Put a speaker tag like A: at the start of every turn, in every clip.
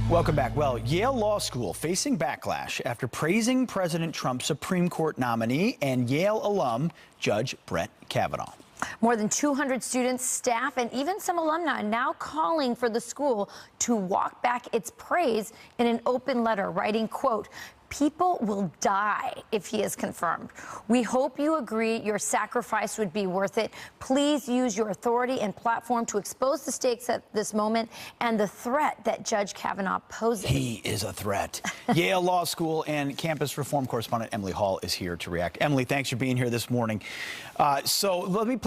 A: Welcome back. Well, Yale Law School facing backlash after praising President Trump's Supreme Court nominee and Yale alum Judge Brett Kavanaugh.
B: More than 200 students, staff, and even some alumni now calling for the school to walk back its praise in an open letter, writing, quote, "People will die if he is confirmed. We hope you agree your sacrifice would be worth it. Please use your authority and platform to expose the stakes at this moment and the threat that Judge Kavanaugh poses." He
A: is a threat. Yale Law School and campus reform correspondent Emily Hall is here to react. Emily, thanks for being here this morning. So let me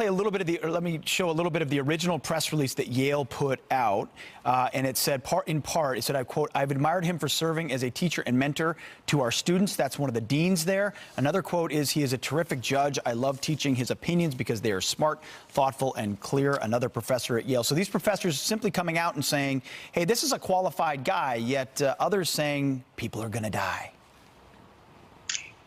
A: show a little bit of the original press release that Yale put out, and it said, in part, it said, I quote, "I've admired him for serving as a teacher and mentor to our students." That's one of the deans there. Another quote is, "He is a terrific judge. I love teaching his opinions because they are smart, thoughtful, and clear." Another professor at Yale. So these professors simply coming out and saying, hey, this is a qualified guy, yet others saying people are going to die.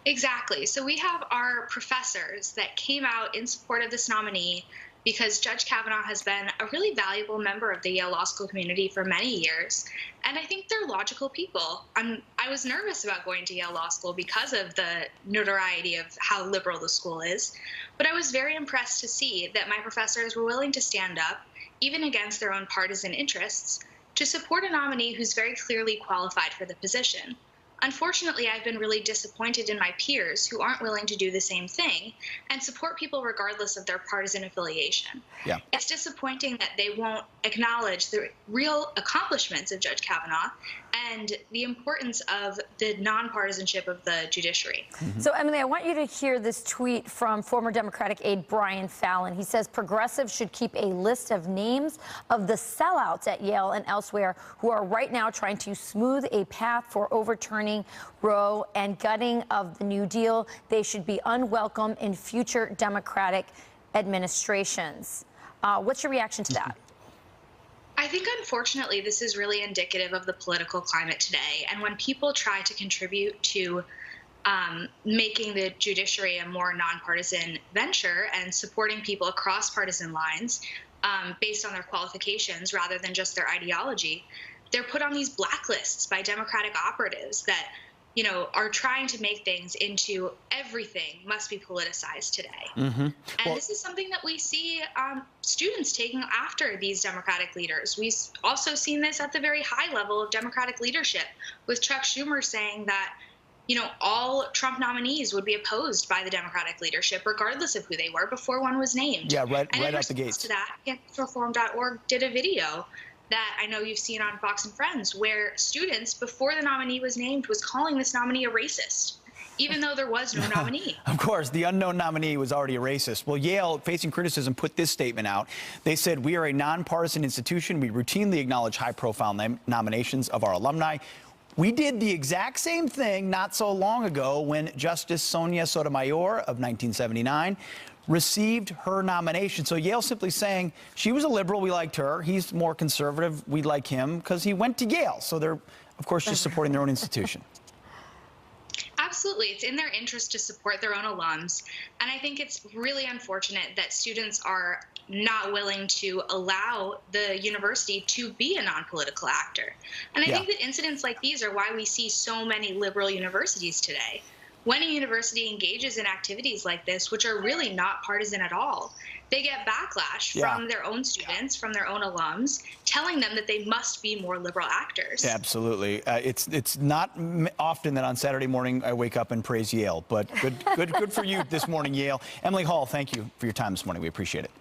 C: Exactly. So we have our professors that came out in support of this nominee because Judge Kavanaugh has been a really valuable member of the Yale Law School community for many years. And I think they're logical people. I was nervous about going to Yale Law School because of the notoriety of how liberal the school is. But I was very impressed to see that my professors were willing to stand up, even against their own partisan interests, to support a nominee who's very clearly qualified for the position. Unfortunately, I've been really disappointed in my peers who aren't willing to do the same thing and support people regardless of their partisan affiliation.
A: Yeah.
C: It's disappointing that they won't acknowledge the real accomplishments of Judge Kavanaugh and the importance of the nonpartisanship of the judiciary.
B: Mm-hmm. So, Emily, I want you to hear this tweet from former Democratic aide Brian Fallon. He says progressives should keep a list of names of the sellouts at Yale and elsewhere who are right now trying to smooth a path for overturning Roe and gutting of the New Deal. They should be unwelcome in future Democratic administrations. What's your reaction to that?
C: I think, unfortunately, this is really indicative of the political climate today. And when people try to contribute to making the judiciary a more nonpartisan venture and supporting people across partisan lines based on their qualifications rather than just their ideology, they're put on these blacklists by Democratic operatives that, you know, are trying to make things into everything must be politicized today.
A: Mm-hmm.
C: And this is something that we see students taking after these Democratic leaders. We've also seen this at the very high level of Democratic leadership, with Chuck Schumer saying that, you know, all Trump nominees would be opposed by the Democratic leadership, regardless of who they were, before one was named.
A: Yeah, right
C: and
A: out the gates.
C: To that, campusreform.org did a video that I know you've seen on Fox and Friends, where students, before the nominee was named, was calling this nominee a racist, even though there was no nominee.
A: Of course, the unknown nominee was already a racist. Well, Yale, facing criticism, put this statement out. They said, "We are a nonpartisan institution. We routinely acknowledge high-profile nominations of our alumni. We did the exact same thing not so long ago when Justice Sonia Sotomayor of 1979 received her nomination." So Yale simply saying she was a liberal, we liked her. He's more conservative, we like him because he went to Yale. So they're, of course, just supporting their own institution.
C: Absolutely. It's in their interest to support their own alums. And I think it's really unfortunate that students are not willing to allow the university to be a non-political actor. And I think that incidents like these are why we see so many liberal universities today. When a university engages in activities like this, which are really not partisan at all, they get backlash from their own students, from their own alums, telling them that they must be more liberal actors.
A: Yeah, absolutely. It's not often that on Saturday morning I wake up and praise Yale, but good for you this morning, Yale. Emily Hall, thank you for your time this morning. We appreciate it.